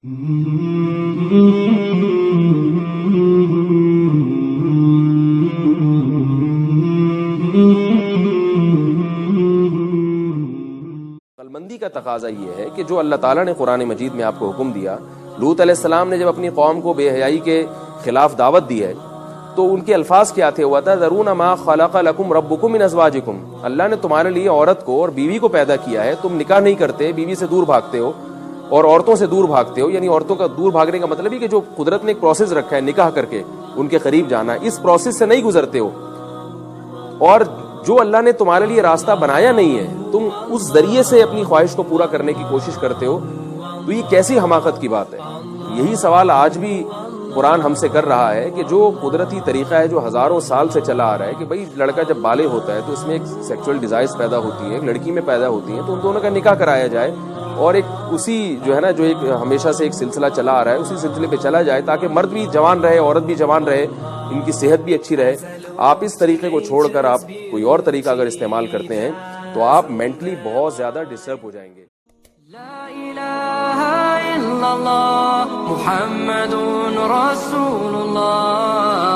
عقلمندی کا تقاضا یہ ہے کہ جو اللہ تعالیٰ نے قرآن مجید میں آپ کو حکم دیا، لوط علیہ السلام نے جب اپنی قوم کو بے حیائی کے خلاف دعوت دی ہے تو ان کے الفاظ کیا تھے؟ وَتَذَرُونَ مَا خَلَقَ لَكُمْ رَبُّكُم مِّنْ أَزْوَاجِكُمْ، اللہ نے تمہارے لیے عورت کو اور بیوی کو پیدا کیا ہے، تم نکاح نہیں کرتے، بیوی سے دور بھاگتے ہو اور عورتوں سے دور بھاگتے ہو. یعنی عورتوں کا دور بھاگنے کا مطلب ہی کہ جو قدرت نے ایک پروسیس رکھا ہے نکاح کر کے ان کے قریب جانا، اس پروسیس سے نہیں گزرتے ہو. اور جو اللہ نے تمہارے لیے راستہ بنایا نہیں ہے تم اس ذریعے سے اپنی خواہش کو پورا کرنے کی کوشش کرتے ہو، تو یہ کیسی حماقت کی بات ہے. یہی سوال آج بھی قرآن ہم سے کر رہا ہے کہ جو قدرتی طریقہ ہے جو ہزاروں سال سے چلا آ رہا ہے کہ بھئی لڑکا جب بالغ ہوتا ہے تو اس میں ایک سیکچول ڈیزائرز پیدا ہوتی ہے، ایک لڑکی میں پیدا ہوتی ہیں، تو ان دونوں کا نکاح کرایا جائے اور ایک اسی جو ہے نا جو ایک ہمیشہ سے ایک سلسلہ چلا آ رہا ہے اسی سلسلے پہ چلا جائے تاکہ مرد بھی جوان رہے، عورت بھی جوان رہے، ان کی صحت بھی اچھی رہے. آپ اس طریقے کو چھوڑ کر آپ کوئی اور طریقہ اگر استعمال کرتے ہیں تو آپ مینٹلی بہت زیادہ ڈسٹرب ہو جائیں گے. لا الہ الا اللہ محمد رسول اللہ.